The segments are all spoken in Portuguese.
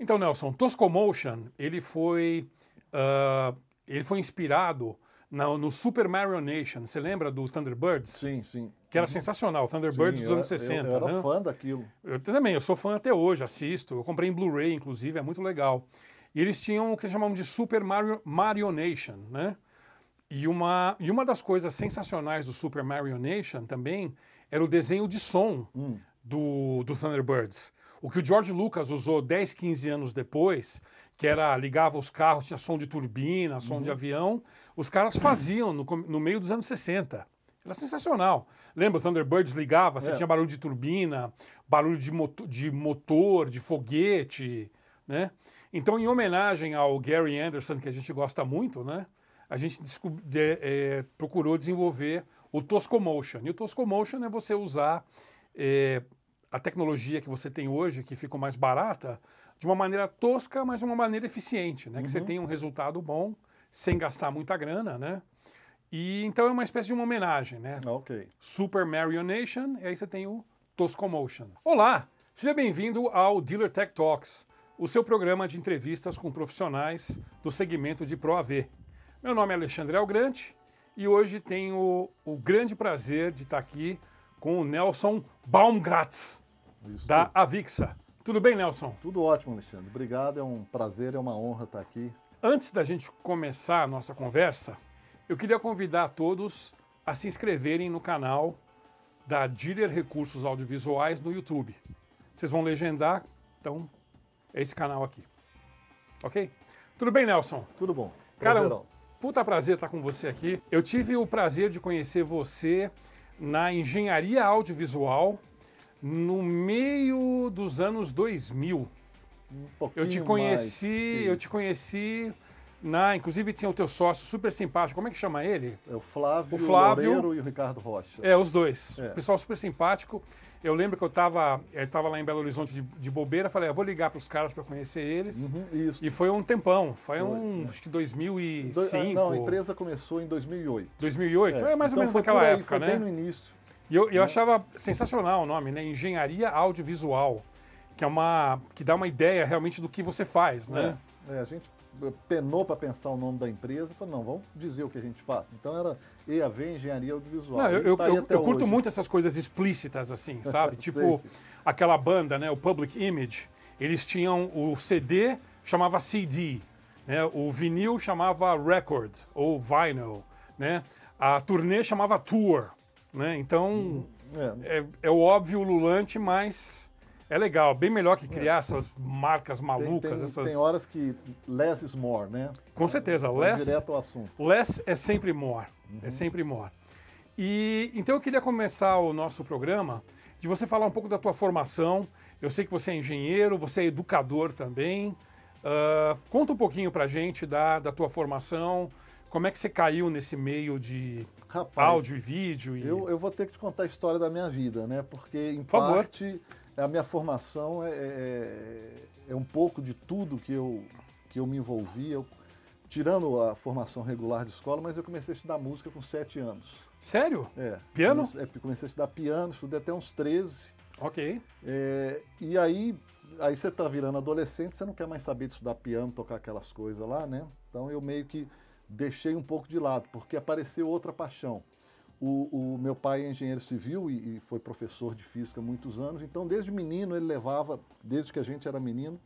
Então, Nelson, Toscomotion, ele foi inspirado no Super Mario Nation. Você lembra do Thunderbirds? Sim, sim. Que era sensacional, Thunderbirds dos anos 60. Eu era né? fã daquilo. Eu também, eu sou fã até hoje, assisto. Eu comprei em Blu-ray, inclusive, é muito legal. E eles tinham o que chamavam de Super Mario Nation, né? E uma das coisas sensacionais do Super Mario Nation também era o desenho de som do Thunderbirds. O que o George Lucas usou 10, 15 anos depois, que era, ligava os carros, tinha som de turbina, som de avião, os caras faziam no meio dos anos 60. Era sensacional. Lembra, o Thunderbirds ligava, você tinha barulho de turbina, barulho de motor, de foguete, né? Então, em homenagem ao Gary Anderson, que a gente gosta muito, né? A gente procurou desenvolver o Toscomotion. E o Toscomotion é você usar a tecnologia que você tem hoje, que ficou mais barata, de uma maneira tosca, mas de uma maneira eficiente, né? Que você tenha um resultado bom, sem gastar muita grana, né? E então é uma espécie de uma homenagem, né? Ok. Super Mario Nation, e aí você tem o Toscomotion. Olá, seja bem-vindo ao Dealer Tech Talks, o seu programa de entrevistas com profissionais do segmento de Pro AV. Meu nome é Alexandre Algrante e hoje tenho o grande prazer de estar aqui com o Nelson Baumgratz, da Avixa. Tudo bem, Nelson? Tudo ótimo, Alexandre. Obrigado, é um prazer, é uma honra estar aqui. Antes da gente começar a nossa conversa, eu queria convidar todos a se inscreverem no canal da Dealer Recursos Audiovisuais no YouTube. Vocês vão legendar, então é esse canal aqui. Ok? Tudo bem, Nelson? Tudo bom. Cara, Prazerão. puta prazer estar com você aqui. Eu tive o prazer de conhecer você na engenharia audiovisual no meio dos anos 2000. Um pouquinho Eu te conheci inclusive tinha o teu sócio super simpático, como é que chama ele? É o Flávio Loureiro e o Ricardo Rocha. É, os dois. É. Pessoal super simpático. Eu lembro que eu tava lá em Belo Horizonte de bobeira, falei, vou ligar para os caras para conhecer eles. Isso. E foi um tempão, né? acho que 2005. Não, a empresa começou em 2008. 2008? É mais ou Então menos foi naquela por aí, época, foi né? bem no início. E eu achava sensacional o nome, né? Engenharia Audiovisual, que dá uma ideia realmente do que você faz, né? A gente penou para pensar o nome da empresa e falou, não, vamos dizer o que a gente faz. Então era EAV, Engenharia Audiovisual. Não, eu curto hoje. muito essas coisas explícitas, assim, sabe? Tipo, aquela banda, né? O Public Image, eles tinham o CD, chamava CD, né? O vinil chamava Record, ou Vinyl, né? A turnê chamava Tour, né? Então, é o óbvio ululante, mas é legal. Bem melhor que criar essas marcas malucas. Tem horas que less is more, né? Com certeza. Direto ao assunto. Less é sempre more. É sempre more. E então eu queria começar o nosso programa de você falar um pouco da tua formação. Eu sei que você é engenheiro, você é educador também. Conta um pouquinho pra gente da tua formação. Como é que você caiu nesse meio de áudio e vídeo? Eu vou ter que te contar a história da minha vida, né? Porque, em parte, a minha formação é um pouco de tudo que eu me envolvi. Tirando a formação regular de escola, mas eu comecei a estudar música com 7 anos. Sério? É. Piano? Comecei a estudar piano, estudei até uns 13. Ok. E aí você tá virando adolescente, você não quer mais saber de estudar piano, tocar aquelas coisas lá, né? Então eu meio que deixei um pouco de lado, porque apareceu outra paixão. O meu pai é engenheiro civil e foi professor de física há muitos anos, então desde menino ele levava, desde que a gente era menino,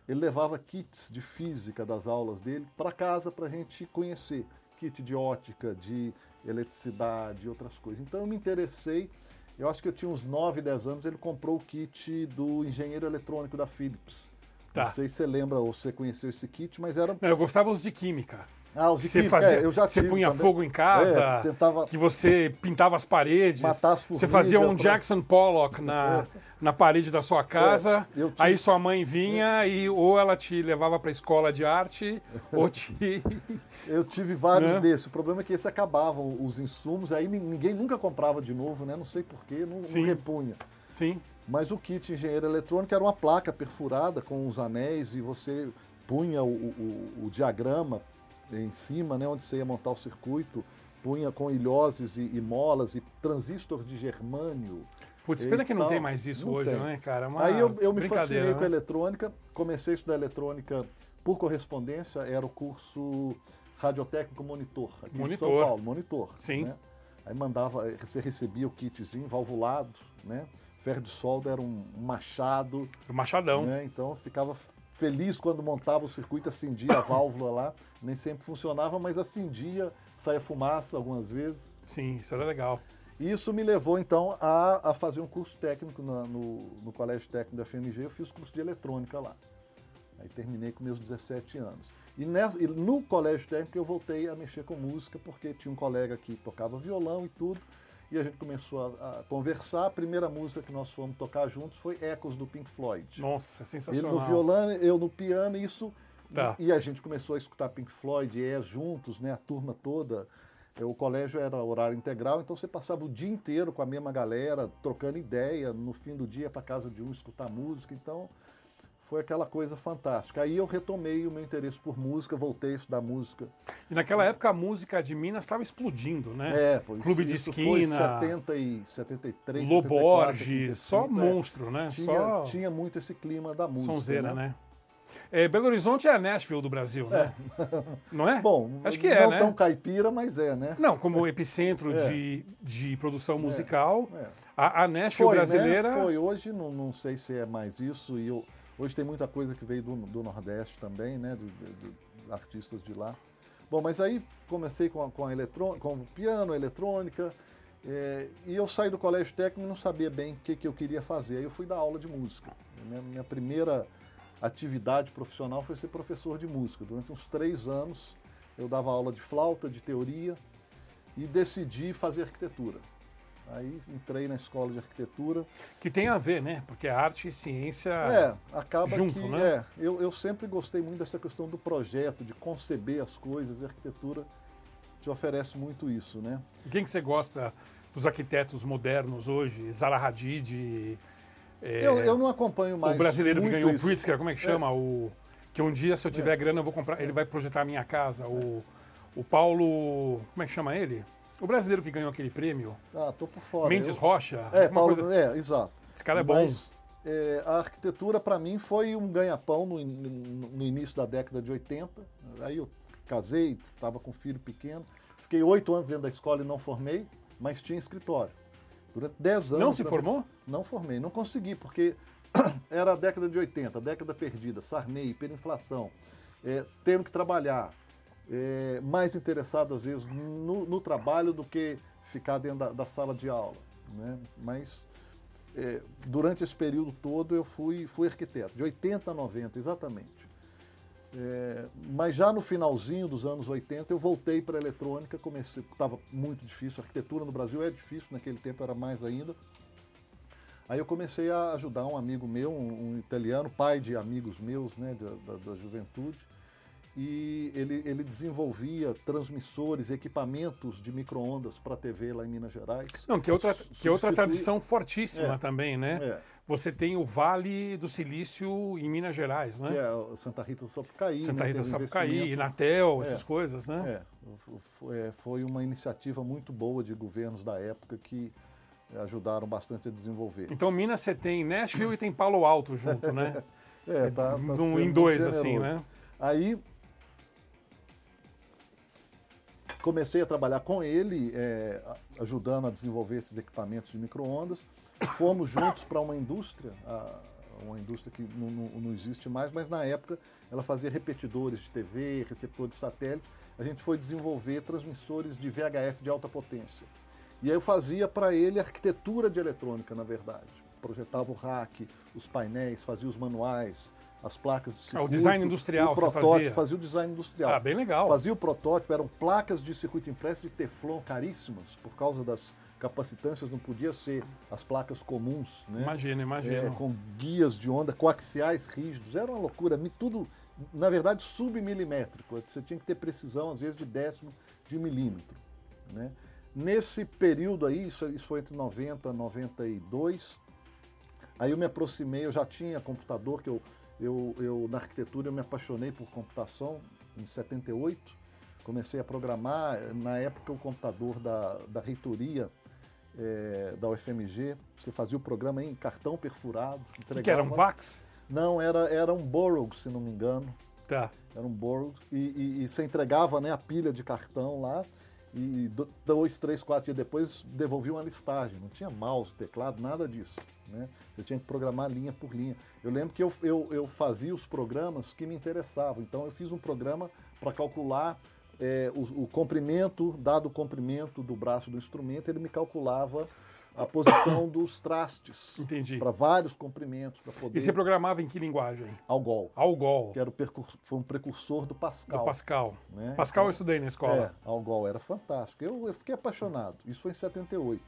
ele levava kits de física das aulas dele para casa para a gente conhecer. Kit de ótica, de eletricidade e outras coisas. Então eu me interessei, eu acho que eu tinha uns 9, 10 anos, ele comprou o kit do engenheiro eletrônico da Philips. Tá. Não sei se você lembra ou se você conheceu esse kit, mas era... Não, eu gostava os de química. Os de química, eu já tive Você punha também. fogo em casa, tentava que você pintava as paredes, matar as formigas, você fazia um Jackson Pollock na parede da sua casa, aí sua mãe vinha e ou ela te levava para a escola de arte, ou te... Eu tive vários desses, o problema é que esses acabavam os insumos, aí ninguém nunca comprava de novo, né? Não sei porquê, não repunha. Sim. Mas o kit engenheiro eletrônico era uma placa perfurada com os anéis e você punha o diagrama em cima, né, onde você ia montar o circuito, punha com ilhoses e molas e transistor de germânio. Putz, pena que não tal. tem mais isso Não hoje, tem. né, cara? Uma Aí eu me brincadeira, fascinei com a né? eletrônica, comecei a estudar eletrônica por correspondência, era o curso radiotécnico monitor, aqui de São Monitor. Paulo, monitor. Sim. Né? Aí mandava, você recebia o kitzinho valvulado, né? Ferro de solda era um machado, O Machadão. né? Então eu ficava feliz quando montava o circuito, acendia a válvula lá, nem sempre funcionava, mas acendia, saía fumaça algumas vezes. Sim, isso era legal. E isso me levou, então, a fazer um curso técnico no Colégio Técnico da FMG. Eu fiz curso de eletrônica lá. Aí terminei com meus 17 anos. E no Colégio Técnico eu voltei a mexer com música, porque tinha um colega que tocava violão e tudo, e a gente começou a conversar. A primeira música que nós fomos tocar juntos foi Echoes, do Pink Floyd. Nossa, Ele sensacional. no violão, eu no piano, isso... Tá. E a gente começou a escutar Pink Floyd, juntos, né, a turma toda. O colégio era horário integral, então você passava o dia inteiro com a mesma galera, trocando ideia, no fim do dia para casa de um escutar música, então foi aquela coisa fantástica. Aí eu retomei o meu interesse por música, voltei a estudar música. E naquela época a música de Minas estava explodindo, né? Pois Clube de isso foi Esquina, 73, Lô 74, Borges, 75, só monstro, né? Só Tinha muito esse clima da música. sonzeira, né? Belo Horizonte é a Nashville do Brasil, né? Não é? Bom, acho que é, não né? tão caipira, mas né? Não, como epicentro de produção musical, a Nashville Foi, brasileira... né? Foi, hoje não sei se é mais isso, hoje tem muita coisa que veio do Nordeste também, né? De artistas de lá. Bom, mas aí comecei com o piano, a eletrônica, e eu saí do colégio técnico e não sabia bem o que eu queria fazer. Aí eu fui dar aula de música. Minha primeira atividade profissional foi ser professor de música. Durante uns 3 anos eu dava aula de flauta, de teoria, e decidi fazer arquitetura. Aí entrei na escola de arquitetura. Que tem a ver, né? Porque a arte e ciência acaba junto, que né? eu sempre gostei muito dessa questão do projeto, de conceber as coisas, e a arquitetura te oferece muito isso, né? Quem que você gosta dos arquitetos modernos hoje? Zaha Hadid, Eu não acompanho mais o brasileiro que muito ganhou o isso. Pritzker, como é que chama? Que um dia, se eu tiver grana, eu vou comprar, ele vai projetar a minha casa. O Paulo, como é que chama ele? O brasileiro que ganhou aquele prêmio. Tô por fora. Mendes Rocha. Paulo, coisa... exato. Esse cara é bom. Mas, a arquitetura, para mim, foi um ganha-pão no início da década de 80. Aí eu casei, estava com um filho pequeno. Fiquei 8 anos dentro da escola e não formei, mas tinha escritório. Durante 10 anos... Não se formou? Não formei, não consegui, porque era a década de 80, a década perdida, Sarney, hiperinflação, tendo que trabalhar, mais interessado às vezes no trabalho do que ficar dentro da sala de aula, né? Mas durante esse período todo eu fui arquiteto, de 80 a 90, exatamente. Mas já no finalzinho dos anos 80 eu voltei para a eletrônica, estava muito difícil, a arquitetura no Brasil é difícil, naquele tempo era mais ainda. Aí eu comecei a ajudar um amigo meu, um italiano, pai de amigos meus, né, da juventude, e ele desenvolvia transmissores, equipamentos de micro-ondas para TV lá em Minas Gerais. Não, que é outra tradição fortíssima também, né? Você tem o Vale do Silício em Minas Gerais, né? Que é o Santa Rita do Sapucaí. Santa Rita do Sapucaí, investimento... Inatel, essas coisas, né? Foi uma iniciativa muito boa de governos da época que ajudaram bastante a desenvolver. Então, Minas você tem Nashville e tem Palo Alto junto, né? Tá em dois, assim, né? Aí comecei a trabalhar com ele, ajudando a desenvolver esses equipamentos de micro-ondas. Fomos juntos para uma indústria que não existe mais, mas na época ela fazia repetidores de TV, receptor de satélite. A gente foi desenvolver transmissores de VHF de alta potência. E aí eu fazia para ele arquitetura de eletrônica, na verdade. Projetava o rack, os painéis, fazia os manuais, as placas de circuito. O design industrial o você protótipo, fazia? O design industrial. Bem legal. Fazia o protótipo, eram placas de circuito impresso de teflon caríssimas, por causa das capacitâncias, não podia ser as placas comuns, né? Imagino. Com guias de onda coaxiais rígidos, era uma loucura, tudo, na verdade, submilimétrico. Você tinha que ter precisão, às vezes, de décimo de milímetro, né? Nesse período aí, isso foi entre 90 e 92, aí eu me aproximei, eu já tinha computador, que eu na arquitetura eu me apaixonei por computação em 78, comecei a programar. Na época o computador da reitoria da UFMG, você fazia o programa em cartão perfurado. O que era, um VAX? Não, era um Borrow, se não me engano. Tá. Era um Borrow. E você entregava, né, a pilha de cartão lá, e 2, 3, 4 dias depois devolvia uma listagem. Não tinha mouse, teclado, nada disso. Né? Você tinha que programar linha por linha. Eu lembro que eu fazia os programas que me interessavam. Então eu fiz um programa para calcular o comprimento, dado o comprimento do braço do instrumento, ele me calculava a posição dos trastes. Entendi. Para vários comprimentos. Poder... E você programava em que linguagem? Algol. Algol. Que era foi um precursor do Pascal. Do Pascal. Né? Pascal eu estudei na escola. Algol era fantástico. Eu fiquei apaixonado. Isso foi em 78.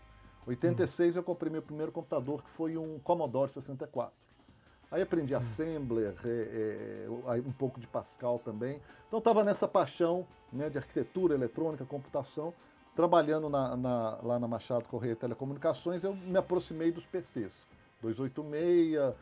86 eu comprei meu primeiro computador, que foi um Commodore 64. Aí aprendi Assembler, um pouco de Pascal também. Então estava nessa paixão, né, de arquitetura, eletrônica, computação. Trabalhando lá na Machado Correia Telecomunicações, eu me aproximei dos PCs. 286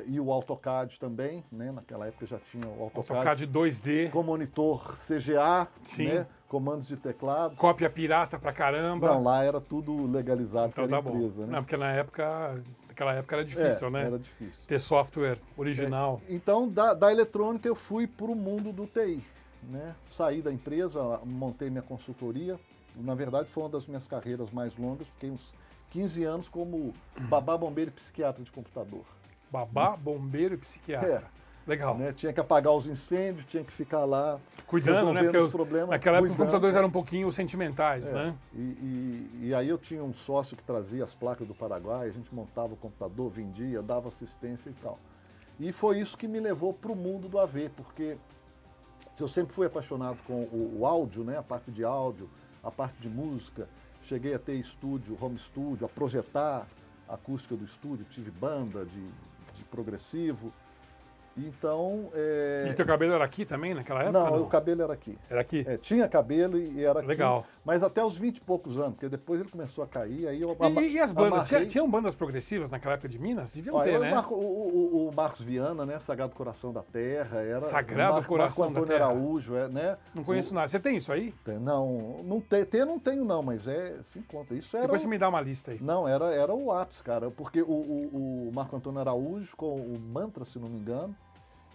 e o AutoCAD também, né? Naquela época já tinha o AutoCAD 2D. Com monitor CGA, sim. Né? Comandos de teclado. Cópia pirata pra caramba. Não, lá era tudo legalizado então, pela tá empresa. Bom. Né? Não, porque naquela época era difícil, né? Era difícil. Ter software original. Então, da eletrônica eu fui para o mundo do TI. Né? Saí da empresa, montei minha consultoria. Na verdade, foi uma das minhas carreiras mais longas. Fiquei uns 15 anos como babá, bombeiro e psiquiatra de computador. Babá, bombeiro e psiquiatra. Legal. Né? Tinha que apagar os incêndios, tinha que ficar lá cuidando, né? Porque os problemas. Naquela época os computadores eram um pouquinho sentimentais, né? E aí eu tinha um sócio que trazia as placas do Paraguai, a gente montava o computador, vendia, dava assistência e tal. E foi isso que me levou para o mundo do AV, porque eu sempre fui apaixonado com o áudio, né? A parte de áudio, a parte de música. Cheguei a ter estúdio, home studio, a projetar a acústica do estúdio, tive banda de progressivo. Então... E teu cabelo era aqui também, naquela época? Não, o cabelo era aqui. Era aqui? Tinha cabelo e era aqui. Legal. Mas até os 20 e poucos anos, porque depois ele começou a cair, aí eu E as bandas? Tinham bandas progressivas naquela época de Minas? Deviam ter, né? O Marcos Viana, né? Sagrado Coração da Terra. Era Sagrado Coração da Terra. Marco Antônio Araújo, né? Não conheço nada. Você tem isso aí? Não tenho não, mas se encontra. Isso era depois você me dá uma lista aí. Não, era o ápice, cara. Porque o Marco Antônio Araújo, com o Mantra, se não me engano,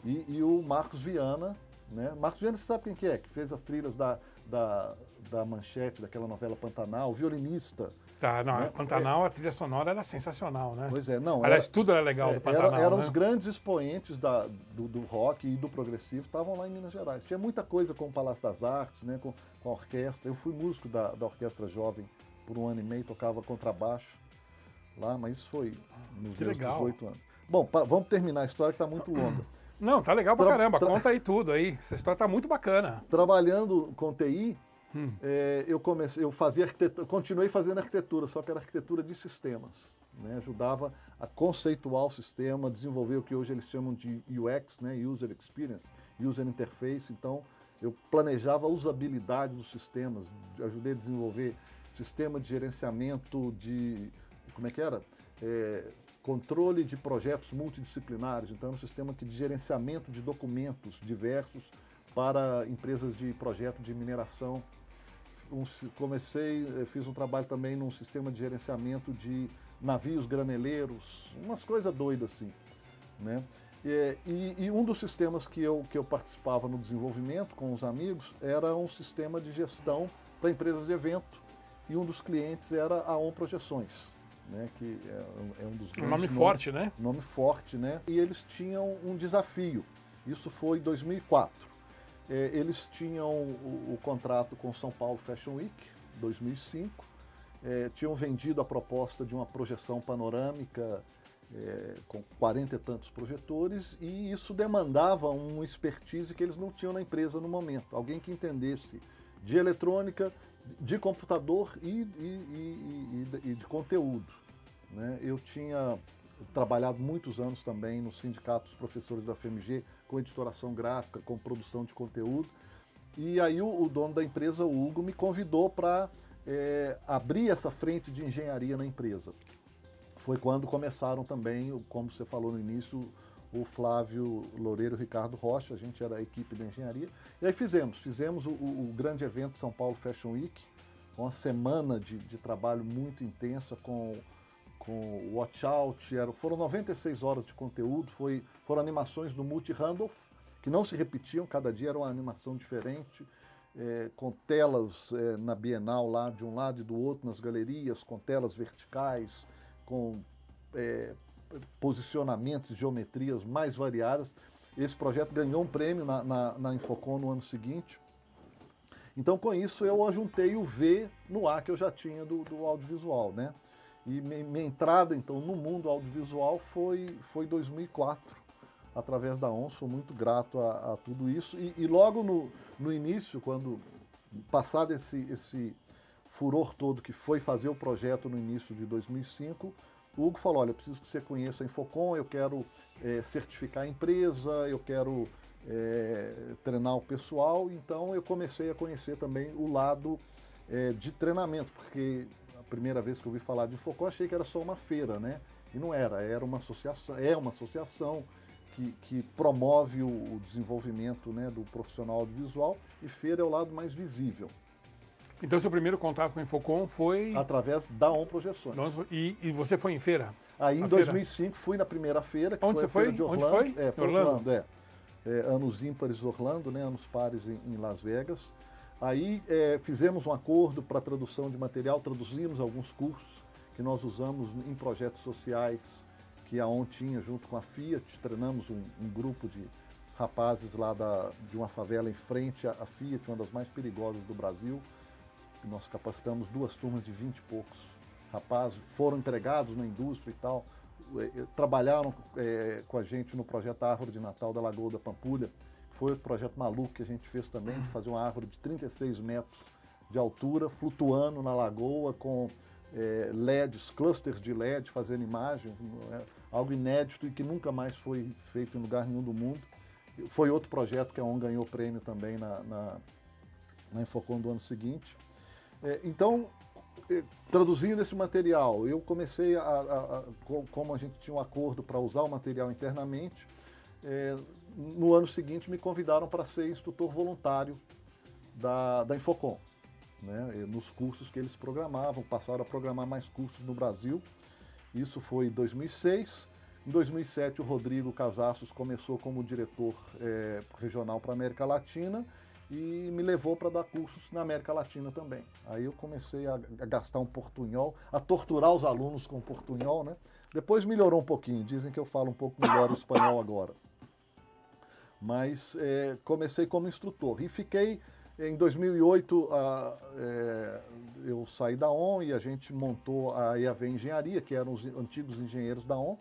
e o Marcos Viana, né? Marcos Viana, você sabe quem que é? Que fez as trilhas da Manchete, daquela novela Pantanal, violinista. Tá, não, né? Pantanal, a trilha sonora era sensacional, né? Pois é, não. Aliás, tudo era legal do Pantanal, eram né? os grandes expoentes do rock e do progressivo, estavam lá em Minas Gerais. Tinha muita coisa com o Palácio das Artes, né? Com a orquestra. Eu fui músico da Orquestra Jovem por 1 ano e meio, tocava contrabaixo lá, mas isso foi nos meus 18 anos. Bom, vamos terminar a história que está muito longa. Não, tá legal pra caramba. Conta aí tudo aí. Essa história tá muito bacana. Trabalhando com TI, eu fazia arquitetura, continuei fazendo arquitetura, só que era arquitetura de sistemas. Né? Ajudava a conceituar o sistema, desenvolver o que hoje eles chamam de UX, né? User Experience, User Interface. Então, eu planejava a usabilidade dos sistemas, ajudei a desenvolver sistema de gerenciamento de... Como é que era? Controle de projetos multidisciplinares, então é um sistema de gerenciamento de documentos diversos para empresas de projeto de mineração. Fiz um trabalho também num sistema de gerenciamento de navios graneleiros, umas coisas doidas assim, né? E um dos sistemas que eu participava no desenvolvimento com os amigos era um sistema de gestão para empresas de evento, e um dos clientes era a ON Projeções. Né, que é um dos grandes nome forte, né? Nome forte, né? E eles tinham um desafio. Isso foi em 2004. Eles tinham o contrato com São Paulo Fashion Week, 2005. Tinham vendido a proposta de uma projeção panorâmica com 40 e tantos projetores, e isso demandava uma expertise que eles não tinham na empresa no momento. Alguém que entendesse de eletrônica, de computador e de conteúdo. Né? Eu tinha trabalhado muitos anos também no Sindicato dos Professores da FMG, com editoração gráfica, com produção de conteúdo. E aí o dono da empresa, o Hugo, me convidou para abrir essa frente de engenharia na empresa. Foi quando começaram também, como você falou no início, o Flávio Loureiro e o Ricardo Rocha, a gente era a equipe da engenharia. E aí fizemos o grande evento São Paulo Fashion Week, uma semana de trabalho muito intensa com o Watch Out. Foram 96 horas de conteúdo, foram animações do Multi-Randolph, que não se repetiam, cada dia era uma animação diferente, com telas na Bienal lá, de um lado e do outro, nas galerias, com telas verticais, com posicionamentos, geometrias mais variadas. Esse projeto ganhou um prêmio na Infocom no ano seguinte. Então, com isso, eu ajuntei o V no A que eu já tinha do audiovisual, né? E minha entrada, então, no mundo audiovisual foi 2004, através da ON. Sou muito grato a tudo isso. E logo no início, quando passado esse furor todo que foi fazer o projeto no início de 2005, o Hugo falou, olha, eu preciso que você conheça a Infocom, eu quero certificar a empresa, eu quero treinar o pessoal. Então eu comecei a conhecer também o lado de treinamento, porque a primeira vez que eu ouvi falar de Infocom, achei que era só uma feira, né? E não era, era uma associação, uma associação que promove o desenvolvimento, né, do profissional audiovisual, e feira é o lado mais visível. Então, seu primeiro contato com a Infocom foi... Através da ON Projeções. E você foi em feira? Aí, em 2005, fui na primeira feira, que Onde foi você a feira foi? de Orlando. Onde foi? Foi Orlando, anos ímpares Orlando, né, anos pares em Las Vegas. Aí fizemos um acordo para tradução de material, traduzimos alguns cursos que nós usamos em projetos sociais que a ON tinha junto com a Fiat. Treinamos um grupo de rapazes lá de uma favela em frente à Fiat, uma das mais perigosas do Brasil. Nós capacitamos 2 turmas de 20 e poucos rapazes, foram empregados na indústria e tal, trabalharam com a gente no projeto Árvore de Natal da Lagoa da Pampulha, que foi outro projeto maluco que a gente fez também, de fazer uma árvore de 36 metros de altura, flutuando na lagoa, com LEDs, clusters de LED, fazendo imagem, algo inédito e que nunca mais foi feito em lugar nenhum do mundo. Foi outro projeto que a ON ganhou prêmio também na Infocom do ano seguinte. Então, traduzindo esse material, eu comecei como a gente tinha um acordo para usar o material internamente, no ano seguinte me convidaram para ser instrutor voluntário da Infocom, né, nos cursos que eles programavam, passaram a programar mais cursos no Brasil. Isso foi em 2006. Em 2007, o Rodrigo Casassos começou como diretor regional para a América Latina, e me levou para dar cursos na América Latina também. Aí eu comecei a gastar um portunhol, a torturar os alunos com portunhol, né? Depois melhorou um pouquinho, dizem que eu falo um pouco melhor o espanhol agora. Mas comecei como instrutor e fiquei, em 2008, eu saí da ON e a gente montou a EAV Engenharia, que eram os antigos engenheiros da ON,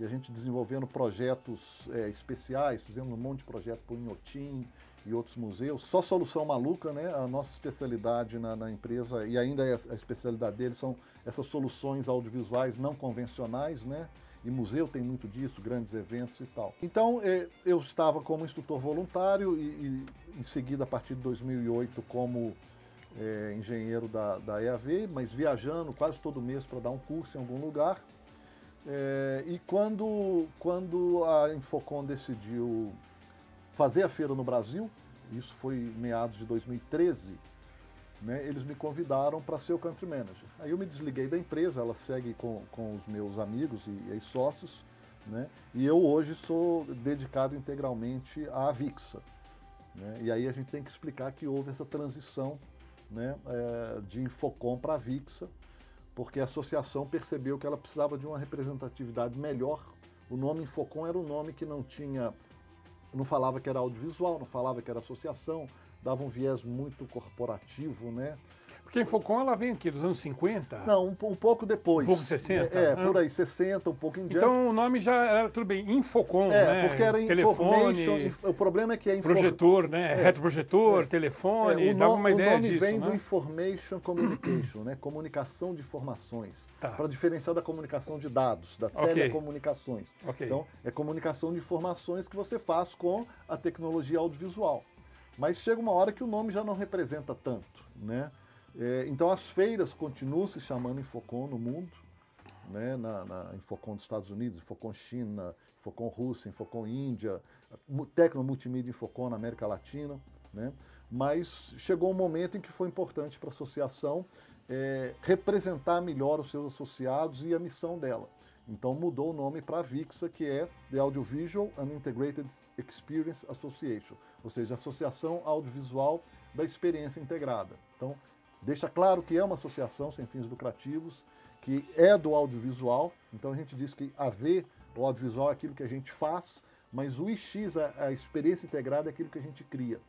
e a gente desenvolvendo projetos especiais, fizemos um monte de projeto para o Inhotim e outros museus. Só solução maluca, né? A nossa especialidade na empresa, e ainda a especialidade deles, são essas soluções audiovisuais não convencionais, né? E museu tem muito disso, grandes eventos e tal. Então, eu estava como instrutor voluntário e em seguida, a partir de 2008, como engenheiro da EAV, mas viajando quase todo mês para dar um curso em algum lugar. E quando a Infocom decidiu fazer a feira no Brasil, isso foi em meados de 2013, né, eles me convidaram para ser o Country Manager. Aí eu me desliguei da empresa, ela segue com os meus amigos e sócios, né, e eu hoje sou dedicado integralmente à Avixa, né, e aí a gente tem que explicar que houve essa transição, né, de Infocom para Avixa, porque a associação percebeu que ela precisava de uma representatividade melhor. O nome Infocom era um nome que não falava que era audiovisual, não falava que era associação, dava um viés muito corporativo, né? Porque a Infocom, ela vem aqui dos anos 50? Não, um pouco depois. Um pouco 60? Por aí, 60, um pouco em diante. Então o nome já era, tudo bem, Infocom, né? Porque era telefone, o problema é que é projetor, né? Retroprojetor, telefone, dava uma ideia disso, O nome vem né? do Information Communication, né? Comunicação de informações. Tá. Para diferenciar da comunicação de dados, da telecomunicações. Então, é comunicação de informações que você faz com a tecnologia audiovisual. Mas chega uma hora que o nome já não representa tanto, né? Então as feiras continuam se chamando Infocom no mundo, né? Na Infocom dos Estados Unidos, Infocom China, Infocom Rússia, Infocom Índia, Tecno Multimídia Infocom na América Latina, né? mas chegou um momento em que foi importante para a associação representar melhor os seus associados e a missão dela. Então mudou o nome para a AVIXA, que é The Audiovisual and Integrated Experience Association, ou seja, Associação Audiovisual da Experiência Integrada. Então, deixa claro que é uma associação sem fins lucrativos, que é do audiovisual. Então a gente diz que o audiovisual é aquilo que a gente faz, mas o IX, a experiência integrada, é aquilo que a gente cria.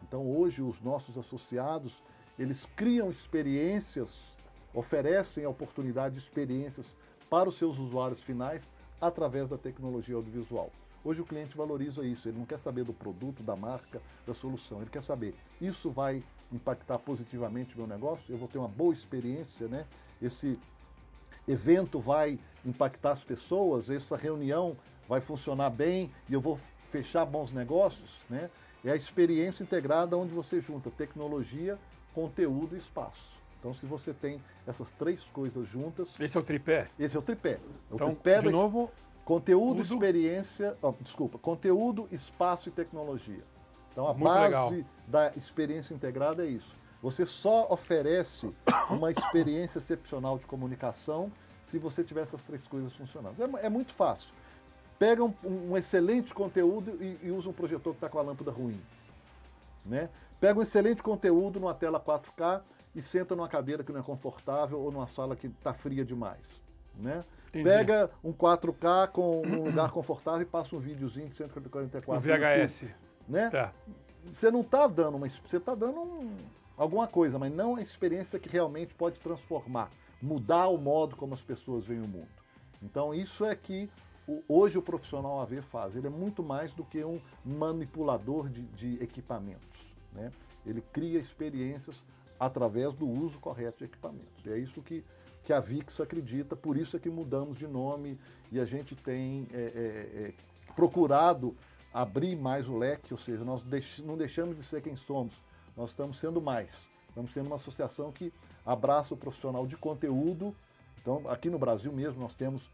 Então hoje os nossos associados, eles criam experiências, oferecem a oportunidade de experiências para os seus usuários finais através da tecnologia audiovisual. Hoje o cliente valoriza isso, ele não quer saber do produto, da marca, da solução, ele quer saber, isso vai impactar positivamente o meu negócio, eu vou ter uma boa experiência, né? Esse evento vai impactar as pessoas, essa reunião vai funcionar bem e eu vou fechar bons negócios, né? É a experiência integrada onde você junta tecnologia, conteúdo e espaço. Então, se você tem essas três coisas juntas... Esse é o tripé? Esse é o tripé. Então, de novo... Conteúdo, experiência... conteúdo, espaço e tecnologia. Então, a base da experiência integrada é isso. Você só oferece uma experiência excepcional de comunicação se você tiver essas três coisas funcionando. É muito fácil. Pega um excelente conteúdo e usa um projetor que está com a lâmpada ruim. Né? Pega um excelente conteúdo numa tela 4K e senta numa cadeira que não é confortável ou numa sala que está fria demais. Né? Pega um 4K com um lugar confortável e passa um videozinho de 144. Um VHS. Né? Tá. Você não está dando você está dando alguma coisa, mas não a experiência que realmente pode transformar, mudar o modo como as pessoas veem o mundo. Então isso é que hoje o profissional AV faz. Ele é muito mais do que um manipulador de equipamentos. Né? Ele cria experiências através do uso correto de equipamentos. E é isso que a VIXA acredita, por isso é que mudamos de nome e a gente tem procurado abrir mais o leque, ou seja, nós não deixamos de ser quem somos, nós estamos sendo mais. Estamos sendo uma associação que abraça o profissional de conteúdo. Então, aqui no Brasil mesmo, nós temos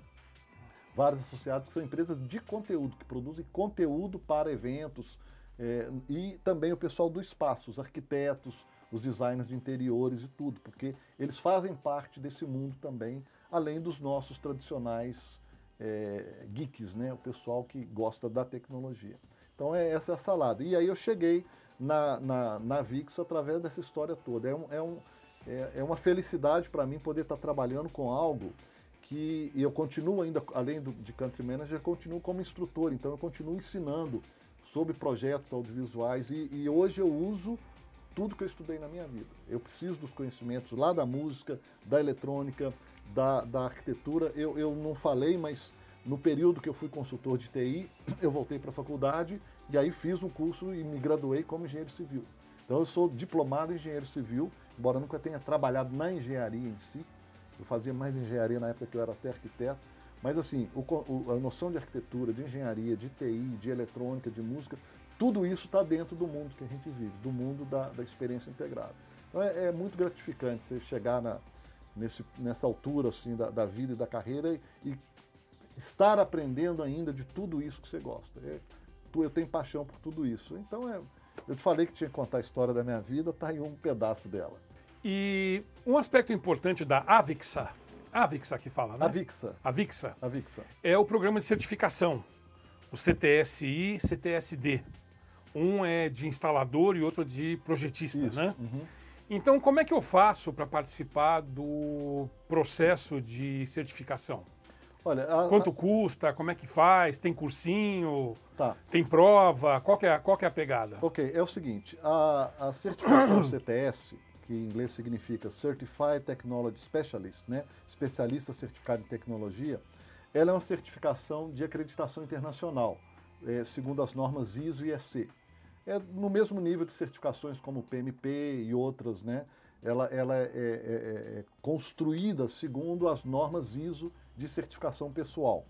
vários associados que são empresas de conteúdo, que produzem conteúdo para eventos, e também o pessoal do espaço, os arquitetos, os designers de interiores e tudo, porque eles fazem parte desse mundo também, além dos nossos tradicionais geeks, né? O pessoal que gosta da tecnologia. Então essa é a salada. E aí eu cheguei na VIX através dessa história toda. É uma felicidade para mim poder estar trabalhando com algo que eu continuo ainda, além de Country Manager, continuo como instrutor, então eu continuo ensinando sobre projetos audiovisuais e hoje eu uso tudo que eu estudei na minha vida. Eu preciso dos conhecimentos lá da música, da eletrônica, da arquitetura. Eu não falei, mas no período que eu fui consultor de TI, eu voltei para a faculdade e aí fiz um curso e me graduei como engenheiro civil. Então eu sou diplomado em engenheiro civil, embora nunca tenha trabalhado na engenharia em si. Eu fazia mais engenharia na época que eu era até arquiteto. Mas assim, a noção de arquitetura, de engenharia, de TI, de eletrônica, de música, tudo isso está dentro do mundo que a gente vive, do mundo da experiência integrada. Então é muito gratificante você chegar nessa altura assim, da vida e da carreira e estar aprendendo ainda de tudo isso que você gosta. Eu tenho paixão por tudo isso. Então eu te falei que tinha que contar a história da minha vida, está aí um pedaço dela. E um aspecto importante da AVIXA que fala, né? AVIXA é o programa de certificação, o CTSI, CTSD. Um é de instalador e outro de projetista, isso, né? Uhum. Então, como é que eu faço para participar do processo de certificação? Olha, quanto custa? Como é que faz? Tem cursinho? Tá. Tem prova? Qual que é a pegada? Ok, é o seguinte, a certificação CTS, que em inglês significa Certified Technology Specialist, né? Especialista certificado em tecnologia, ela é uma certificação de acreditação internacional, segundo as normas ISO e EC. É no mesmo nível de certificações como o PMP e outras, né? Ela é construída segundo as normas ISO de certificação pessoal.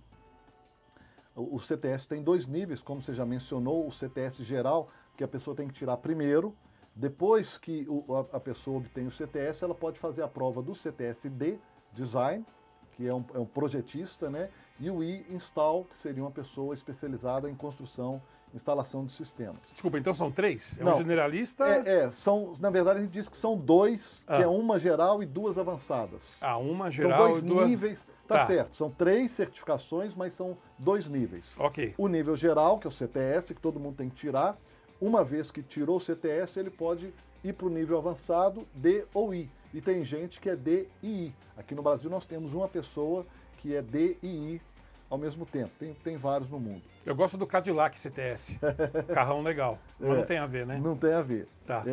O CTS tem 2 níveis, como você já mencionou, o CTS geral, que a pessoa tem que tirar primeiro. Depois que a pessoa obtém o CTS, ela pode fazer a prova do CTSD, Design, que é um projetista, né? E o I-Install, que seria uma pessoa especializada em construção instalação de sistemas. Desculpa, então são 3? É Não, um generalista? Na verdade a gente diz que são 2, que é uma geral e 2 avançadas. Uma geral são 2 e 2... níveis, tá certo, são 3 certificações, mas são 2 níveis. Ok. O nível geral, que é o CTS, que todo mundo tem que tirar, uma vez que tirou o CTS, ele pode ir para o nível avançado, D ou I. E tem gente que é D e I. Aqui no Brasil nós temos uma pessoa que é D e I ao mesmo tempo. Tem vários no mundo. Eu gosto do Cadillac CTS. Carrão legal. Mas não tem a ver, né? Não tem a ver. Tá.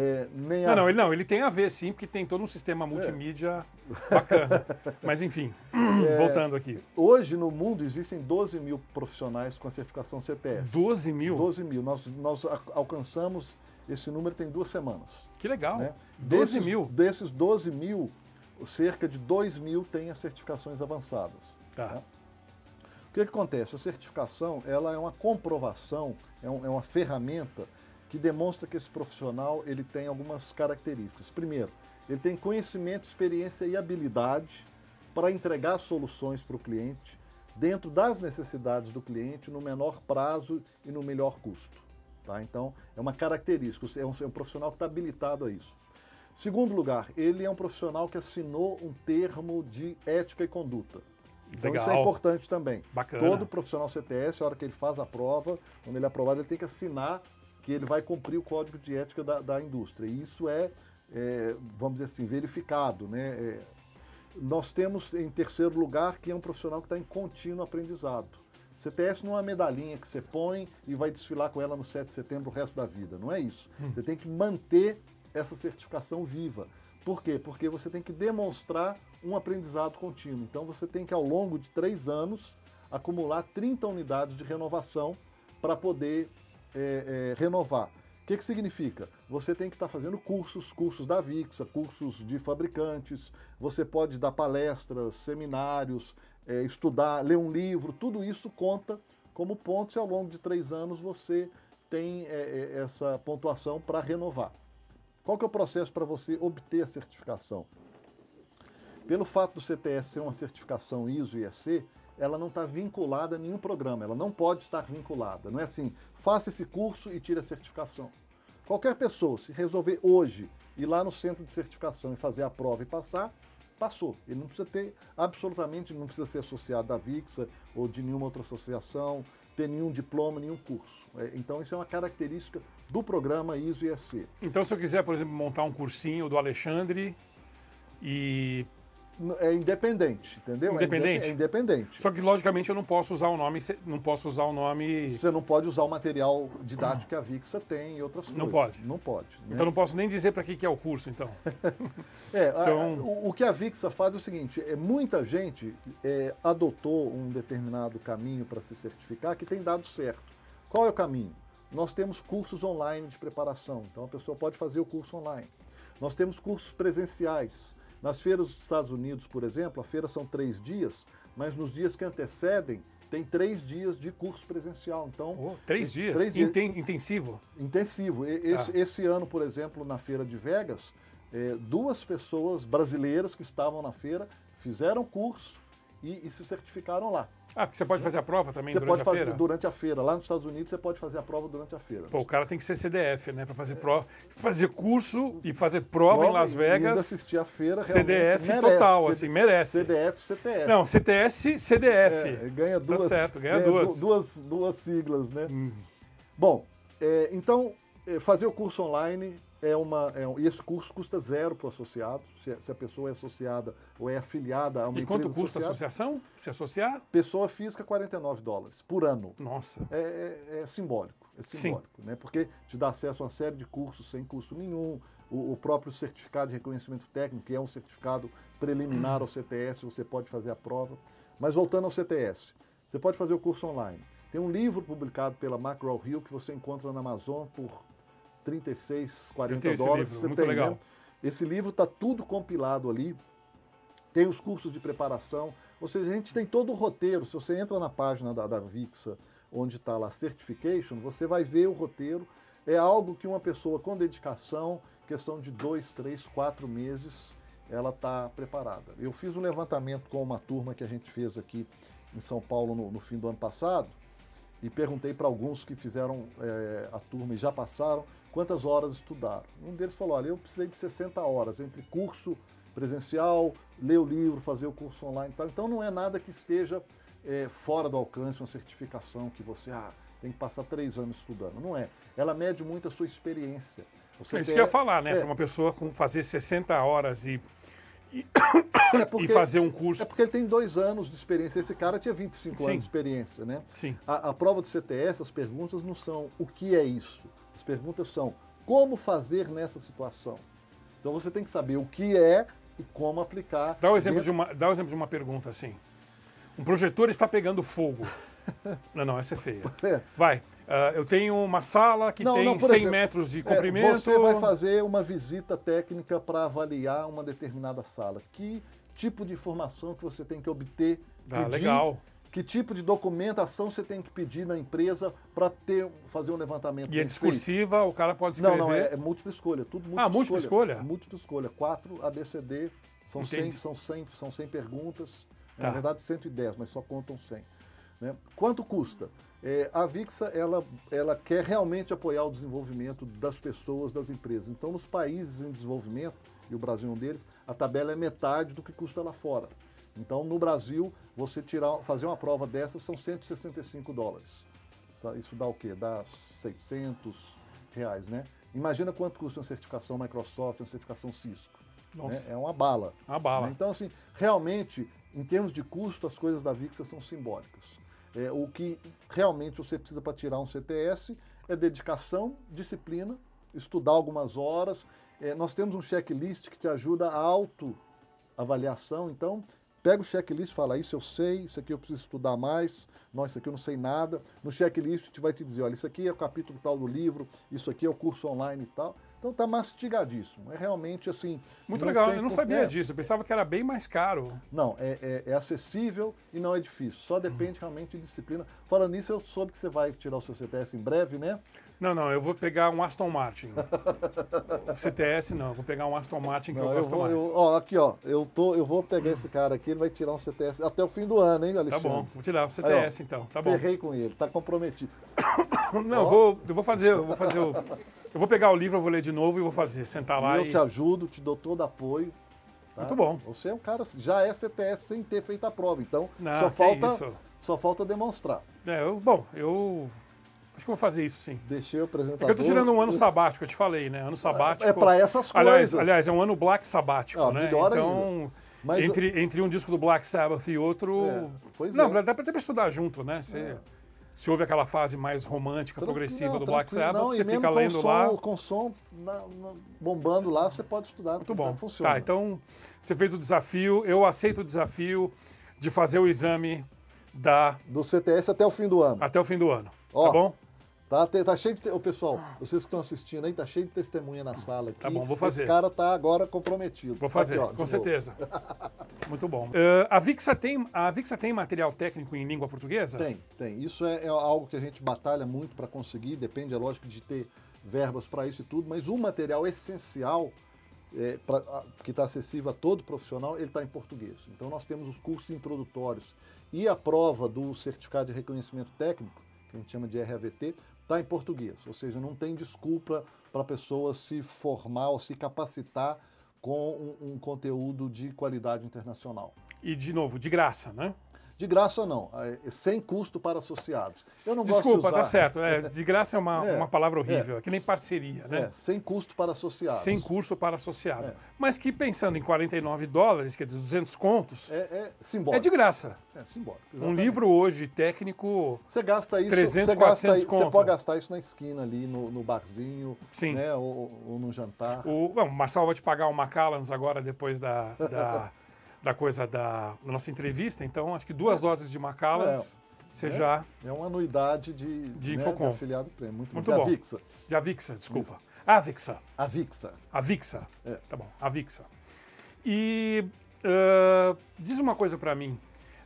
Ele tem a ver sim, porque tem todo um sistema multimídia bacana. Mas enfim, voltando aqui. Hoje no mundo existem 12 mil profissionais com a certificação CTS. 12 mil? 12 mil. Nós alcançamos esse número tem 2 semanas. Que legal. Né? 12 mil? Desses 12 mil, cerca de 2 mil têm as certificações avançadas. Tá. Né? O que acontece? A certificação ela é uma comprovação, é uma ferramenta que demonstra que esse profissional ele tem algumas características. Primeiro, ele tem conhecimento, experiência e habilidade para entregar soluções para o cliente dentro das necessidades do cliente no menor prazo e no melhor custo. Tá? Então, é uma característica, é um profissional que está habilitado a isso. Segundo lugar, ele é um profissional que assinou um termo de ética e conduta. Então Legal. Isso é importante também. Bacana. Todo profissional CTS, a hora que ele faz a prova, quando ele é aprovado, ele tem que assinar que ele vai cumprir o código de ética da indústria. E isso vamos dizer assim, verificado. Né? Nós temos, em terceiro lugar, que é um profissional que está em contínuo aprendizado. CTS não é uma medalhinha que você põe e vai desfilar com ela no 7 de setembro o resto da vida. Não é isso. Você tem que manter essa certificação viva. Por quê? Porque você tem que demonstrar um aprendizado contínuo. Então você tem que, ao longo de 3 anos, acumular 30 unidades de renovação para poder renovar. O que significa? Você tem que estar fazendo cursos da VIXA, cursos de fabricantes, você pode dar palestras, seminários, estudar, ler um livro, tudo isso conta como pontos e ao longo de 3 anos você tem essa pontuação para renovar. Qual que é o processo para você obter a certificação? Pelo fato do CTS ser uma certificação ISO e EC, ela não está vinculada a nenhum programa, ela não pode estar vinculada. Não é assim, faça esse curso e tire a certificação. Qualquer pessoa, se resolver hoje ir lá no centro de certificação e fazer a prova e passar, passou. Ele não precisa ter, absolutamente, não precisa ser associado da VIXA ou de nenhuma outra associação, ter nenhum diploma, nenhum curso. Então isso é uma característica do programa ISO e EC. Então se eu quiser, por exemplo, montar um cursinho do Alexandre e... É independente, entendeu? Independente? É independente. Só que, logicamente, eu não posso usar o nome... Você não pode usar o material didático que a VIXA tem e outras coisas. Não pode? Não pode. Né? Então não posso nem dizer para que é o curso, então. O que a VIXA faz é o seguinte, muita gente adotou um determinado caminho para se certificar que tem dado certo. Qual é o caminho? Nós temos cursos online de preparação, então a pessoa pode fazer o curso online. Nós temos cursos presenciais. Nas feiras dos Estados Unidos, por exemplo, a feira são 3 dias, mas nos dias que antecedem, tem 3 dias de curso presencial. Então, 3 dias? 3 dias. Intensivo? Intensivo. Esse ano, por exemplo, na feira de Vegas, 2 pessoas brasileiras que estavam na feira fizeram curso e se certificaram lá. Porque você pode fazer a prova também durante a feira? Você pode fazer durante a feira. Lá nos Estados Unidos você pode fazer a prova durante a feira. Pô, o cara tem que ser CDF, né? Para fazer prova, fazer curso e fazer prova em Las Vegas. E ainda assistir a feira, CDF merece. total, assim, merece. CDF, CTS. Não, CTS, CDF. Ganha 2. Tá certo, ganha 2. Duas siglas, né? Bom, então, fazer o curso online e esse curso custa 0 para o associado, se a pessoa é associada ou é afiliada a uma empresa. E quanto custa a associação? Se associar? Pessoa física, $49 por ano. Nossa. É simbólico, né? Porque te dá acesso a uma série de cursos sem custo nenhum, o próprio certificado de reconhecimento técnico, que é um certificado preliminar ao CTS, você pode fazer a prova. Mas voltando ao CTS, você pode fazer o curso online. Tem um livro publicado pela McGraw-Hill que você encontra na Amazon por $36, $40. Você muito tem, legal. Né? Esse livro está tudo compilado ali. Tem os cursos de preparação. Ou seja, a gente tem todo o roteiro. Se você entra na página da VIXA, onde está lá Certification, você vai ver o roteiro. É algo que uma pessoa com dedicação, questão de 2, 3, 4 meses, ela está preparada. Eu fiz um levantamento com uma turma que a gente fez aqui em São Paulo no fim do ano passado. e perguntei para alguns que fizeram a turma e já passaram, quantas horas estudaram. Um deles falou, olha, eu precisei de 60 horas, entre curso presencial, ler o livro, fazer o curso online e tal. Então não é nada que esteja fora do alcance, uma certificação que você tem que passar 3 anos estudando. Não é. Ela mede muito a sua experiência. É isso que eu ia falar, né? Para uma pessoa fazer 60 horas e fazer um curso. É porque ele tem 2 anos de experiência. Esse cara tinha 25 anos de experiência, né? Sim. A prova do CTS, as perguntas não são o que é isso. As perguntas são como fazer nessa situação. Então você tem que saber o que é e como aplicar. Dá o exemplo de uma pergunta assim. Um projetor está pegando fogo. Não, essa é feia. Vai. Eu tenho uma sala que tem 100 metros de comprimento. Você vai fazer uma visita técnica para avaliar uma determinada sala. Que tipo de informação que você tem que obter? Legal. Que tipo de documentação você tem que pedir na empresa para fazer um levantamento? E é discursiva, o cara pode escrever? Não, é múltipla escolha. Tudo múltipla escolha. Múltipla escolha? Múltipla escolha. 4 ABCD, são 100 perguntas. Tá. Na verdade, 110, mas só contam 100. Né? Quanto custa? A Avixa, ela quer realmente apoiar o desenvolvimento das pessoas, das empresas. Então, nos países em desenvolvimento, e o Brasil é um deles, a tabela é metade do que custa lá fora. Então, no Brasil, você fazer uma prova dessas são $165. Isso dá o quê? Dá R$600, né? Imagina quanto custa uma certificação Microsoft, uma certificação Cisco. Né? É uma bala. Uma bala. Né? Então, assim, realmente, em termos de custo, as coisas da Avixa são simbólicas. O que realmente você precisa para tirar um CTS é dedicação, disciplina, estudar algumas horas. Nós temos um checklist que te ajuda a autoavaliação. Então, pega o checklist e fala, isso eu sei, isso aqui eu preciso estudar mais, isso aqui eu não sei nada. No checklist a gente vai te dizer, olha, isso aqui é o capítulo tal do livro, isso aqui é o curso online e tal. Então tá mastigadíssimo. É realmente assim... Muito legal, eu não sabia disso, eu pensava que era bem mais caro. Não, é acessível e não é difícil, só depende realmente de disciplina. Falando nisso, eu soube que você vai tirar o seu CTS em breve, né? Não, eu vou pegar um Aston Martin. O CTS não, eu vou pegar um Aston Martin que eu gosto mais. Aqui, eu vou pegar esse cara aqui, ele vai tirar um CTS até o fim do ano, hein, Alexandre? Tá bom, vou tirar o CTS então, tá bom. Ferrei com ele, tá comprometido. Não, eu vou pegar o livro, eu vou ler de novo e vou fazer, sentar lá eu te ajudo, te dou todo apoio. Tá? Muito bom. Você é um cara, já é CTS sem ter feito a prova, então só falta demonstrar. Eu acho que eu vou fazer isso, sim. Deixei o apresentador... É que eu tô tirando um ano sabático, eu te falei, né? Ano sabático... É para essas coisas. Aliás, é um ano Black sabático, né? Melhor então, ainda. Mas... entre um disco do Black Sabbath e outro... Dá pra estudar junto, né? Se houve aquela fase mais romântica, progressiva do Black Sabbath, você fica lendo lá... Com som bombando lá, você pode estudar. Muito bom. Funciona. Tá, então você fez o desafio, eu aceito o desafio de fazer o exame do CTS até o fim do ano. Até o fim do ano, tá bom? Tá cheio de... pessoal, vocês que estão assistindo aí, tá cheio de testemunha na sala aqui. Tá bom, vou fazer. Esse cara tá agora comprometido. Vou fazer, com certeza. Muito bom. A Avixa tem material técnico em língua portuguesa? Tem. Isso é algo que a gente batalha muito para conseguir, depende, é lógico, de ter verbas para isso e tudo, mas o material essencial, que está acessível a todo profissional, ele está em português. Então nós temos os cursos introdutórios e a prova do certificado de reconhecimento técnico, que a gente chama de RAVT, está em português, ou seja, não tem desculpa para a pessoa se formar ou se capacitar com um conteúdo de qualidade internacional. E, de novo, de graça, né? De graça não, sem custo para associados. Eu não Desculpa, gosto de usar... tá certo. De graça é uma palavra horrível, é que nem parceria, né? Sem custo para associados. Sem custo para associado. Mas que pensando em $49, quer dizer, 200 contos... É simbólico. É de graça. É simbólico. Exatamente. Um livro hoje técnico... Você gasta isso... 300, 400 contos. Você pode gastar isso na esquina ali, no barzinho. Sim. Né, ou no jantar. O Marçal vai te pagar o Macallans agora, depois da nossa entrevista, então acho que 2 doses de Macallans, você já... É uma anuidade de Infocom. De afiliado prêmio. Muito bom. De Avixa, desculpa. Avixa. Avixa. Tá bom, Avixa. E diz uma coisa para mim,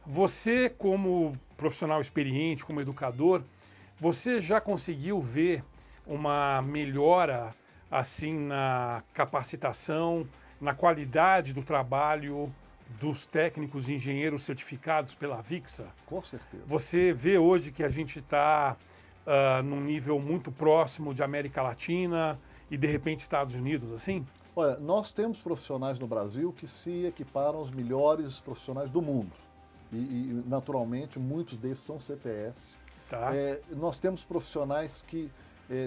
você como profissional experiente, como educador, você já conseguiu ver uma melhora assim na capacitação, na qualidade do trabalho dos técnicos e engenheiros certificados pela Avixa? Com certeza. Você vê hoje que a gente está num nível muito próximo de América Latina e, de repente, Estados Unidos, assim? Olha, nós temos profissionais no Brasil que se equiparam aos melhores profissionais do mundo. E naturalmente, muitos desses são CTS. Tá. Nós temos profissionais que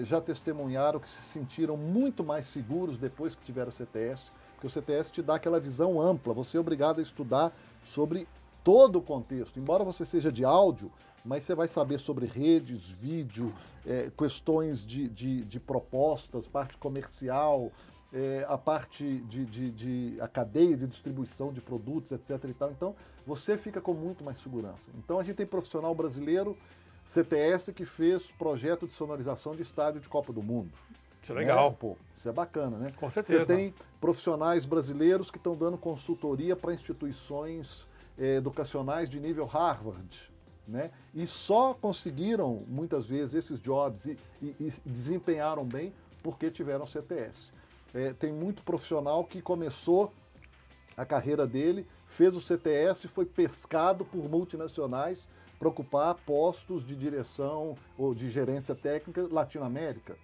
já testemunharam que se sentiram muito mais seguros depois que tiveram CTS, porque o CTS te dá aquela visão ampla, você é obrigado a estudar sobre todo o contexto. Embora você seja de áudio, mas você vai saber sobre redes, vídeo, questões de propostas, parte comercial, a parte a cadeia de distribuição de produtos, etc. e tal. Então, você fica com muito mais segurança. Então, a gente tem profissional brasileiro, CTS, que fez projeto de sonorização de estádio de Copa do Mundo. Isso é legal. Pô, isso é bacana, né? Com certeza. Você tem profissionais brasileiros que estão dando consultoria para instituições educacionais de nível Harvard, né? E só conseguiram, muitas vezes, esses jobs e desempenharam bem porque tiveram CTS. Tem muito profissional que começou a carreira dele, fez o CTS e foi pescado por multinacionais para ocupar postos de direção ou de gerência técnica Latinoamérica.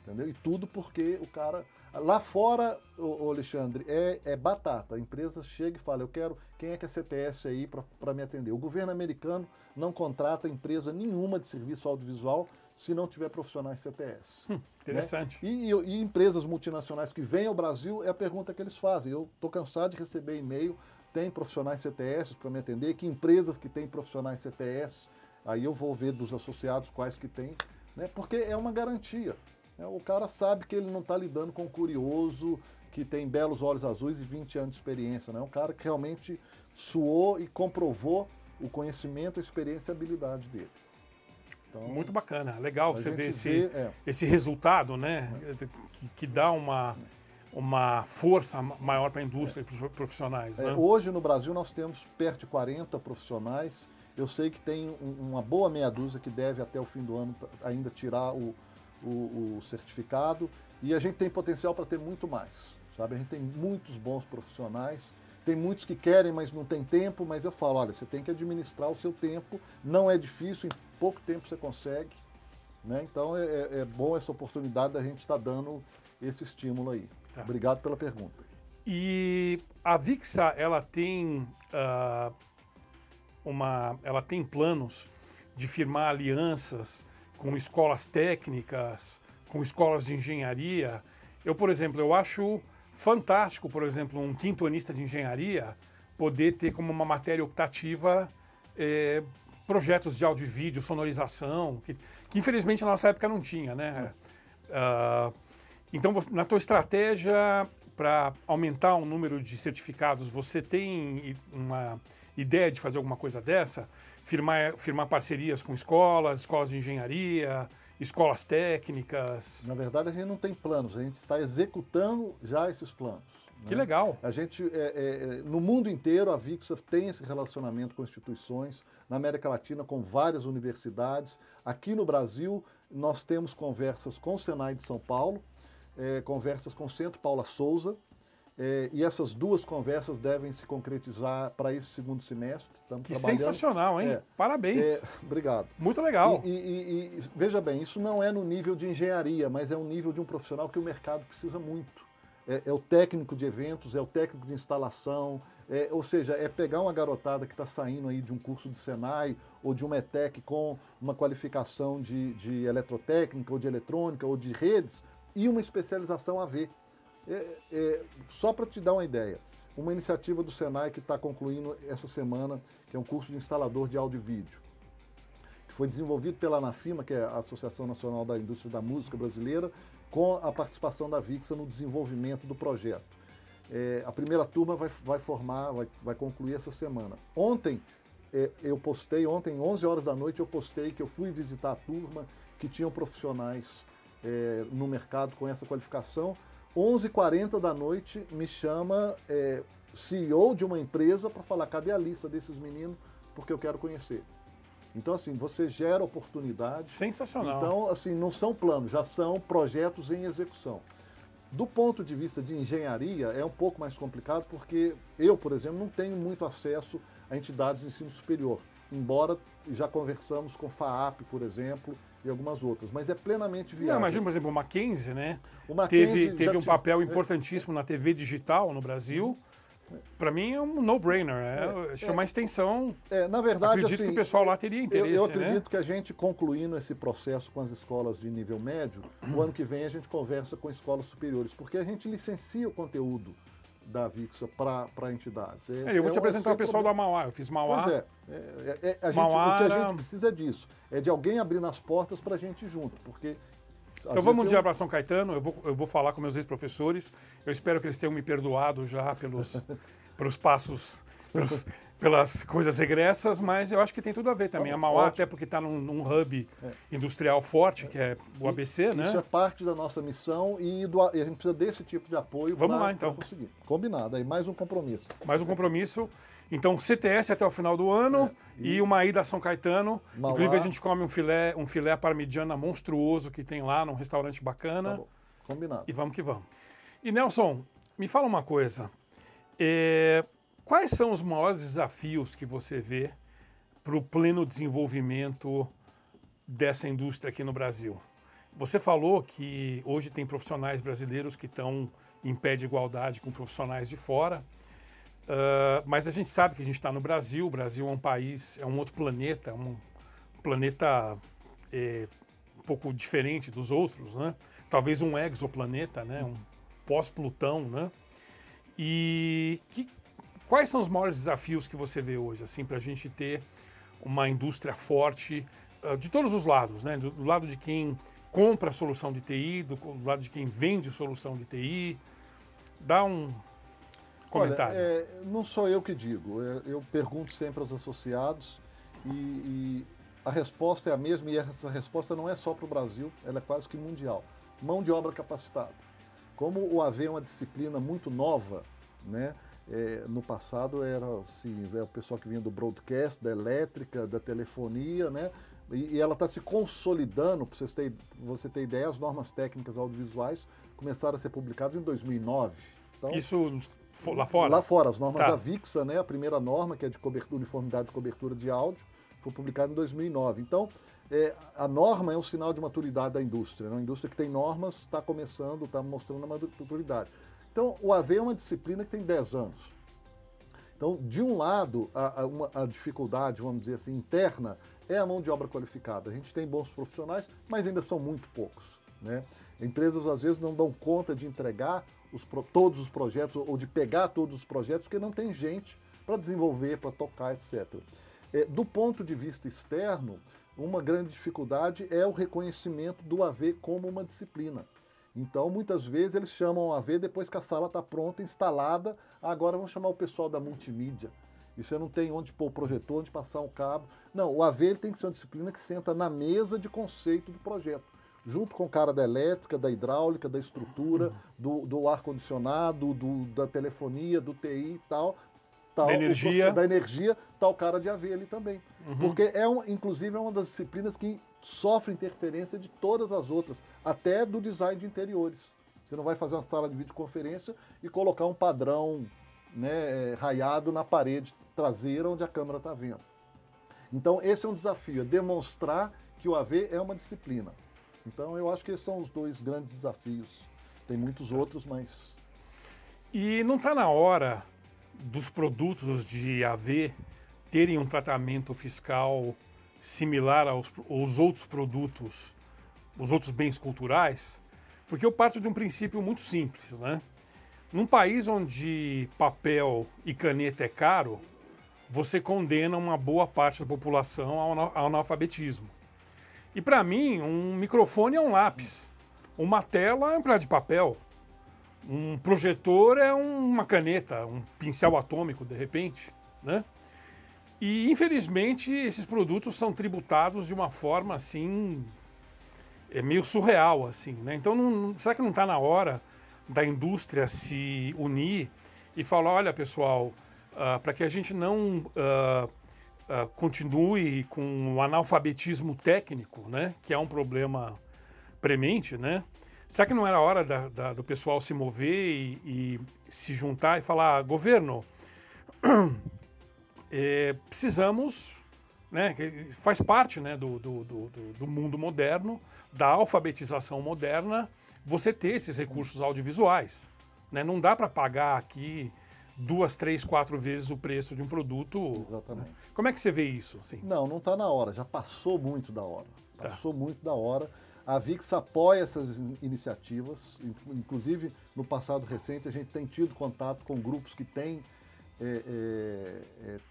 Entendeu? E tudo porque o cara... Lá fora, Alexandre, é batata. A empresa chega e fala, eu quero... Quem é que é CTS aí para me atender? O governo americano não contrata empresa nenhuma de serviço audiovisual se não tiver profissionais CTS. Interessante. Né? E empresas multinacionais que vêm ao Brasil, é a pergunta que eles fazem. Eu estou cansado de receber e-mail, tem profissionais CTS para me atender, que empresas que têm profissionais CTS, aí eu vou ver dos associados quais que tem, né? Porque é uma garantia. O cara sabe que ele não está lidando com um curioso que tem belos olhos azuis e 20 anos de experiência. É um cara que realmente suou e comprovou o conhecimento, a experiência e a habilidade dele. Então, muito bacana. Legal você ver esse resultado, né? Que dá uma força maior para a indústria e para os profissionais. Né? Hoje no Brasil nós temos perto de 40 profissionais. Eu sei que tem uma boa meia dúzia que deve até o fim do ano ainda tirar o certificado, e a gente tem potencial para ter muito mais, sabe? A gente tem muitos bons profissionais, tem muitos que querem, mas não tem tempo, mas eu falo, olha, você tem que administrar o seu tempo, não é difícil, em pouco tempo você consegue, né? Então é bom essa oportunidade da gente estar dando esse estímulo aí. Tá. Obrigado pela pergunta. E a Avixa, ela tem planos de firmar alianças com escolas técnicas, com escolas de engenharia. Eu, por exemplo, eu acho fantástico, por exemplo, um quintonista de engenharia poder ter como uma matéria optativa projetos de áudio e vídeo, sonorização, que infelizmente na nossa época não tinha, né? Então, na tua estratégia para aumentar o número de certificados, você tem uma ideia de fazer alguma coisa dessa? Firmar parcerias com escolas de engenharia, escolas técnicas? Na verdade, a gente não tem planos, a gente está executando já esses planos. Que legal! A gente, no mundo inteiro, a Avixa tem esse relacionamento com instituições, na América Latina, com várias universidades. Aqui no Brasil, nós temos conversas com o Senai de São Paulo, conversas com o Centro Paula Souza, e essas duas conversas devem se concretizar para esse segundo semestre. Estamos trabalhando. Sensacional, hein? Parabéns. Obrigado. Muito legal. E veja bem, isso não é no nível de engenharia, mas é um nível de um profissional que o mercado precisa muito. É o técnico de eventos, é o técnico de instalação, ou seja, é pegar uma garotada que está saindo aí de um curso de Senai ou de uma ETEC com uma qualificação de eletrotécnica ou de eletrônica ou de redes e uma especialização a ver. Só para te dar uma ideia, uma iniciativa do Senai que está concluindo essa semana, que é um curso de instalador de áudio e vídeo, que foi desenvolvido pela ANAFIMA, que é a Associação Nacional da Indústria da Música Brasileira, com a participação da Avixa no desenvolvimento do projeto. A primeira turma vai concluir essa semana. Ontem, eu postei, 11 horas da noite, eu postei que eu fui visitar a turma, que tinham profissionais no mercado com essa qualificação. 11h40 da noite me chama CEO de uma empresa para falar, cadê a lista desses meninos, porque eu quero conhecer. Então, assim, você gera oportunidades. Sensacional. Então, assim, não são planos, já são projetos em execução. Do ponto de vista de engenharia, é um pouco mais complicado, porque eu, por exemplo, não tenho muito acesso a entidades de ensino superior, embora já conversamos com FAAP, por exemplo, e algumas outras, mas é plenamente viável. Não, imagina, por exemplo, o Mackenzie, né? O Mackenzie teve um papel importantíssimo na TV digital no Brasil. Para mim é um no-brainer, acho que é uma extensão. Na verdade, acredito assim, que o pessoal lá teria interesse. Eu acredito, né? que a gente, concluindo esse processo com as escolas de nível médio, o ano que vem a gente conversa com escolas superiores, porque a gente licencia o conteúdo da Avixa para entidades. Eu vou te apresentar o pessoal da Mauá. Eu fiz Mauá. Pois Mauá o que a gente precisa é disso, é de alguém abrindo as portas para a gente ir junto, porque... Então vamos um dia para São Caetano, eu vou falar com meus ex-professores, eu espero que eles tenham me perdoado já pelos passos, pelas coisas regressas, mas eu acho que tem tudo a ver também. A Mauá, até porque está num hub industrial forte, que é o ABC, né? Isso é parte da nossa missão e a gente precisa desse tipo de apoio para conseguir. Combinado, aí mais um compromisso. Mais um compromisso. Então, CTS até o final do ano e uma ida a São Caetano. Mauá. Inclusive, a gente come um filé parmigiana monstruoso que tem lá num restaurante bacana. Tá bom. Combinado. E vamos que vamos. E, Nelson, me fala uma coisa. Quais são os maiores desafios que você vê para o pleno desenvolvimento dessa indústria aqui no Brasil? Você falou que hoje tem profissionais brasileiros que estão em pé de igualdade com profissionais de fora. Mas a gente sabe que a gente está no Brasil. O Brasil é um país, é um outro planeta, um planeta um pouco diferente dos outros, né? Talvez um exoplaneta, né? Um pós-Plutão, né? E quais são os maiores desafios que você vê hoje, assim, para a gente ter uma indústria forte de todos os lados, né? Do lado de quem compra a solução de TI, do lado de quem vende solução de TI. Dá um comentário. Olha, não sou eu que digo, eu pergunto sempre aos associados e a resposta é a mesma, e essa resposta não é só para o Brasil, ela é quase que mundial. Mão de obra capacitada. Como o AV é uma disciplina muito nova, né? No passado era assim, o pessoal que vinha do broadcast, da elétrica, da telefonia, né? E ela está se consolidando, para você ter ideia, as normas técnicas audiovisuais começaram a ser publicadas em 2009. Então, isso lá fora? Lá fora, as normas Avixa, né, a primeira norma, que é de uniformidade de cobertura de áudio, foi publicada em 2009. Então, a norma é um sinal de maturidade da indústria. Né? Uma indústria que tem normas está começando, está mostrando a maturidade. Então, o AV é uma disciplina que tem 10 anos. Então, de um lado, a dificuldade, vamos dizer assim, interna, é a mão de obra qualificada. A gente tem bons profissionais, mas ainda são muito poucos. Né? Empresas, às vezes, não dão conta de entregar todos os projetos, ou de pegar todos os projetos, porque não tem gente para desenvolver, para tocar, etc. Do ponto de vista externo, uma grande dificuldade é o reconhecimento do AV como uma disciplina. Então, muitas vezes, eles chamam o AV depois que a sala está pronta, instalada, agora vamos chamar o pessoal da multimídia. E você não tem onde pôr o projetor, onde passar um cabo. Não, o AV ele tem que ser uma disciplina que senta na mesa de conceito do projeto, junto com o cara da elétrica, da hidráulica, da estrutura, do ar-condicionado, da telefonia, do TI e tal. Da energia. Da energia, tá o cara de AV ali também. Porque, inclusive, é uma das disciplinas que sofre interferência de todas as outras, até do design de interiores. Você não vai fazer uma sala de videoconferência e colocar um padrão, né, raiado na parede traseira onde a câmera está vendo. Então, esse é um desafio, é demonstrar que o AV é uma disciplina. Então, eu acho que esses são os dois grandes desafios. Tem muitos outros, mas... E não está na hora dos produtos de AV terem um tratamento fiscal similar aos outros produtos, os outros bens culturais? Porque eu parto de um princípio muito simples, né? Num país onde papel e caneta é caro, você condena uma boa parte da população ao analfabetismo. E para mim, um microfone é um lápis, uma tela é um pedaço de papel, um projetor é uma caneta, um pincel atômico, de repente, né? E, infelizmente, esses produtos são tributados de uma forma, assim, meio surreal, assim, né? Então, será que não está na hora da indústria se unir e falar, olha, pessoal, para que a gente não continue com o analfabetismo técnico, né, que é um problema premente, né? Será que não era hora do pessoal se mover e se juntar e falar, governo, precisamos, né, que faz parte, né, do mundo moderno, da alfabetização moderna, você ter esses recursos audiovisuais. Né? Não dá para pagar aqui 2, 3, 4 vezes o preço de um produto. Exatamente. Né? Como é que você vê isso? Assim? Não está na hora, já passou muito da hora. Tá. Passou muito da hora. A VIX apoia essas iniciativas, inclusive no passado recente a gente tem tido contato com grupos que têm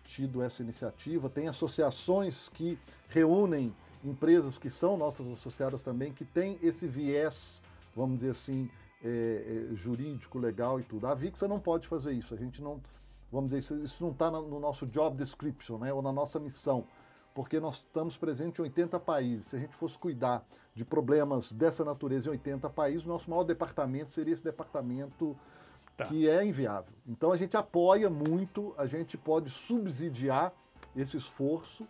tido essa iniciativa, tem associações que reúnem empresas que são nossas associadas também, que têm esse viés, vamos dizer assim, jurídico, legal e tudo. A VIX não pode fazer isso, a gente não, vamos dizer, isso não está no nosso job description, né, ou na nossa missão, porque nós estamos presentes em 80 países. Se a gente fosse cuidar de problemas dessa natureza em 80 países, o nosso maior departamento seria esse departamento que é inviável. Então a gente apoia muito, a gente pode subsidiar esse esforço,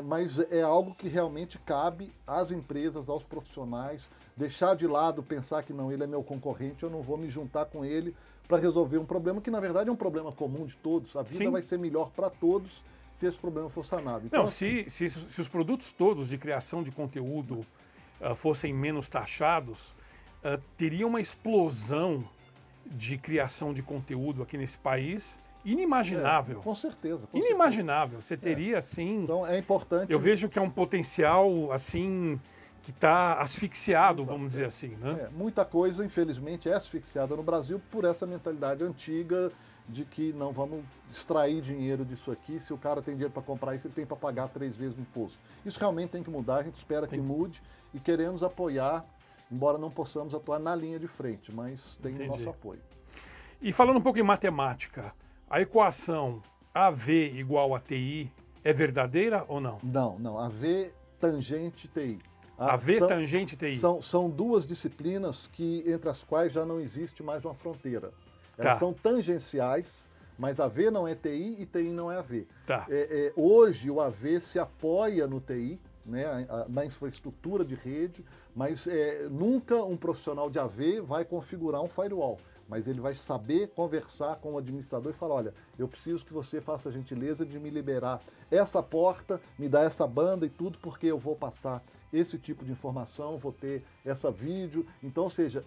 mas é algo que realmente cabe às empresas, aos profissionais, deixar de lado, pensar que não, ele é meu concorrente, eu não vou me juntar com ele para resolver um problema que na verdade é um problema comum de todos. A vida Sim. vai ser melhor para todos se esse problema for sanado. Então, não, se os produtos todos de criação de conteúdo fossem menos taxados, teria uma explosão de criação de conteúdo aqui nesse país inimaginável. Com certeza. Inimaginável. Você teria, assim... Então é importante... Eu vejo que é um potencial, assim, que está asfixiado, vamos dizer assim, né? Muita coisa, infelizmente, é asfixiada no Brasil por essa mentalidade antiga de que não vamos extrair dinheiro disso aqui, se o cara tem dinheiro para comprar isso, ele tem para pagar 3 vezes o imposto. Isso realmente tem que mudar, a gente espera que mude e queremos apoiar, embora não possamos atuar na linha de frente, mas tem o nosso apoio. E falando um pouco em matemática, a equação AV igual a TI é verdadeira ou não? Não. AV tangente TI. AV tangente TI. São duas disciplinas entre as quais já não existe mais uma fronteira. Elas são tangenciais, mas AV não é TI e TI não é AV. Tá. Hoje o AV se apoia no TI, né, na infraestrutura de rede, mas nunca um profissional de AV vai configurar um firewall. Mas ele vai saber conversar com o administrador e falar, olha, eu preciso que você faça a gentileza de me liberar essa porta, me dar essa banda e tudo, porque eu vou passar esse tipo de informação, vou ter essa vídeo. Então, ou seja,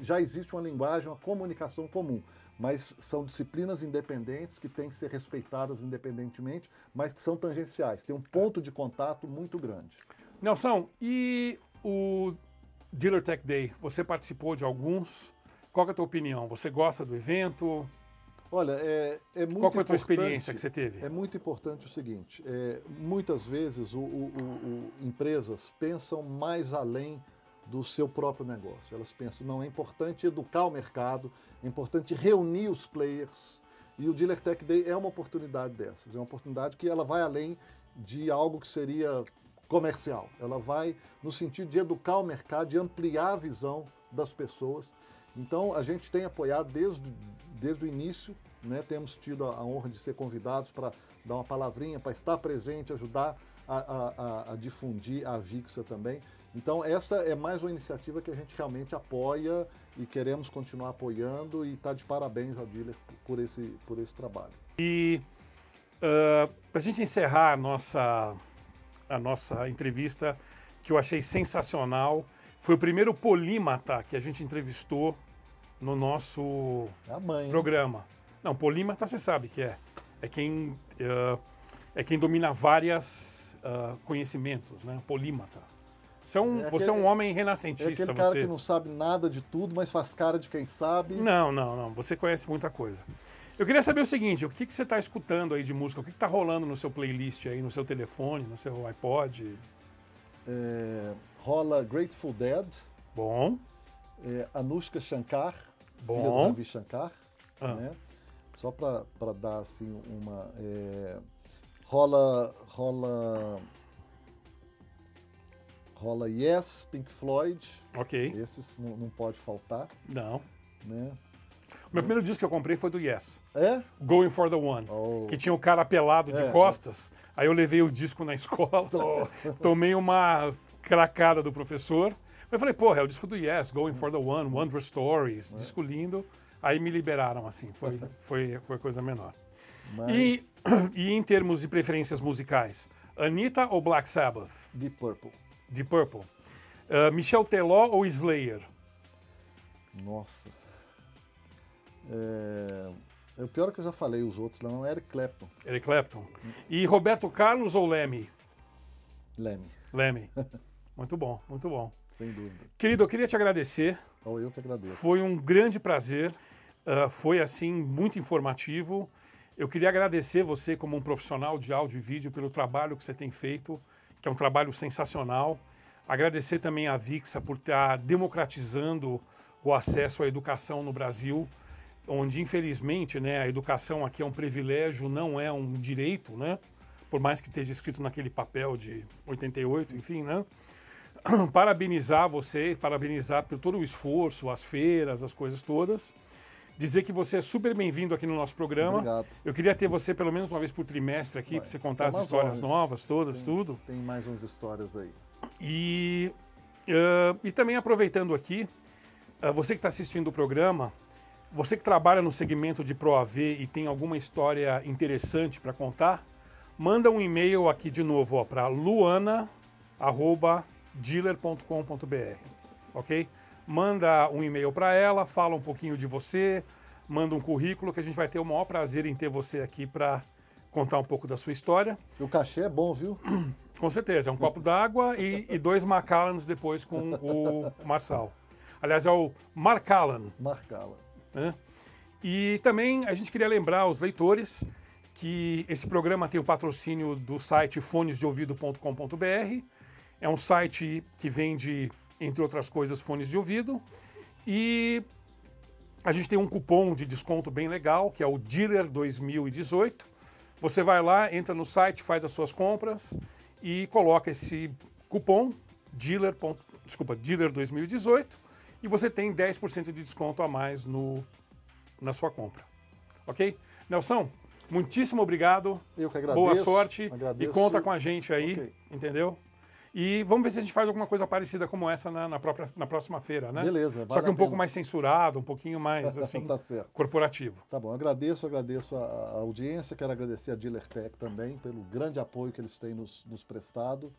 já existe uma linguagem, uma comunicação comum, mas são disciplinas independentes que têm que ser respeitadas independentemente, mas que são tangenciais, tem um ponto de contato muito grande. Nelson, e o Dealer Tech Day, você participou de alguns? Qual é a tua opinião? Você gosta do evento? Olha, é muito Qual foi a tua experiência que você teve? É muito importante o seguinte, muitas vezes empresas pensam mais além do seu próprio negócio. Elas pensam, não, é importante educar o mercado, é importante reunir os players, e o Dealer Tech Day é uma oportunidade dessas. É uma oportunidade que ela vai além de algo que seria comercial. Ela vai no sentido de educar o mercado, de ampliar a visão das pessoas. Então, a gente tem apoiado desde o início, né? Temos tido a honra de ser convidados para dar uma palavrinha, para estar presente, ajudar a difundir a VIXA também. Então, essa é mais uma iniciativa que a gente realmente apoia e queremos continuar apoiando e está de parabéns ao Dealer por esse trabalho. E para a gente encerrar a nossa entrevista, que eu achei sensacional, foi o primeiro polímata que a gente entrevistou no nosso programa. Não, polímata você sabe que é quem domina vários conhecimentos, né? Polímata. Você é um homem renascentista. É aquele cara que não sabe nada de tudo, mas faz cara de quem sabe. Não. Você conhece muita coisa. Eu queria saber o seguinte, o que você está escutando aí de música? O que está rolando no seu playlist aí, no seu telefone, no seu iPod? Rola Grateful Dead. Bom. Anushka Shankar, bom. Filha do Ravi Shankar. Né? Só para dar assim uma... Rola Yes, Pink Floyd. Ok. Esses não pode faltar. Não. Né? O meu primeiro disco que eu comprei foi do Yes. Going for the One. Que tinha o cara pelado de costas. Aí eu levei o disco na escola. Tomei uma cracada do professor. Eu falei, porra, é o disco do Yes, Going for the One, Wondrous Stories, disco lindo. Aí me liberaram, assim, foi coisa menor. Mas E em termos de preferências musicais, Anitta ou Black Sabbath? Deep Purple. Deep Purple. Michel Teló ou Slayer? Nossa. O pior é que eu já falei os outros lá, não é Eric Clapton. Eric Clapton. E Roberto Carlos ou Lemmy? Lemmy, Lemmy. Muito bom, muito bom. sem dúvida. Querido, eu queria te agradecer. Ou eu que agradeço. Foi um grande prazer. Foi, assim, muito informativo. Eu queria agradecer você como um profissional de áudio e vídeo pelo trabalho que você tem feito, que é um trabalho sensacional. Agradecer também a Vixa por estar democratizando o acesso à educação no Brasil, onde, infelizmente, né, a educação aqui é um privilégio, não é um direito, né? Por mais que esteja escrito naquele papel de 88, enfim, né? Parabenizar você, parabenizar por todo o esforço, as feiras, as coisas todas. Dizer que você é super bem-vindo aqui no nosso programa. Obrigado. Eu queria ter você pelo menos uma vez por trimestre aqui, para você contar as histórias novas, todas, tudo. Tem mais umas histórias aí. E também aproveitando aqui, você que está assistindo o programa, você que trabalha no segmento de Pro AV e tem alguma história interessante para contar, manda um e-mail aqui de novo para luana@dealer.com.br, ok? Manda um e-mail para ela, fala um pouquinho de você, manda um currículo que a gente vai ter o maior prazer em ter você aqui para contar um pouco da sua história. E o cachê é bom, viu? Com certeza, é um copo d'água e 2 Macallans depois com o Marçal. Aliás, é o Marcallan. Marcá-la. Né? E também a gente queria lembrar aos leitores que esse programa tem o patrocínio do site fonesdeouvido.com.br. É um site que vende, entre outras coisas, fones de ouvido. E a gente tem um cupom de desconto bem legal, que é o Dealer 2018. Você vai lá, entra no site, faz as suas compras e coloca esse cupom Dealer 2018 e você tem 10% de desconto a mais na sua compra. Ok? Nelson, muitíssimo obrigado. Eu que agradeço. Boa sorte. Agradeço. E conta com a gente aí, Ok. Entendeu? E vamos ver se a gente faz alguma coisa parecida como essa na próxima feira, né? Beleza. Só vale que um a pouco pena. mais censurado, um pouquinho mais, assim, Tá certo. corporativo. Tá bom, agradeço a audiência, quero agradecer a DealerTech também pelo grande apoio que eles têm nos prestado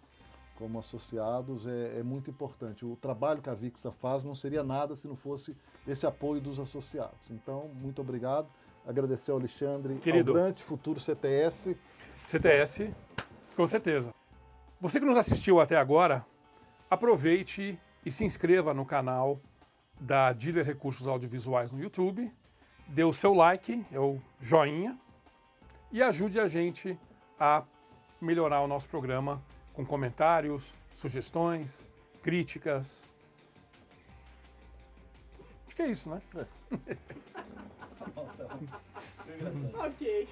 como associados, é muito importante. O trabalho que a Vixa faz não seria nada se não fosse esse apoio dos associados. Então, muito obrigado, agradecer ao Alexandre, Querido. ao Grande Futuro CTS. CTS, com certeza. Você que nos assistiu até agora, aproveite e se inscreva no canal da Dealer Recursos Audiovisuais no YouTube, dê o seu like, é o joinha, e ajude a gente a melhorar o nosso programa com comentários, sugestões, críticas. Acho que é isso, né? Ok.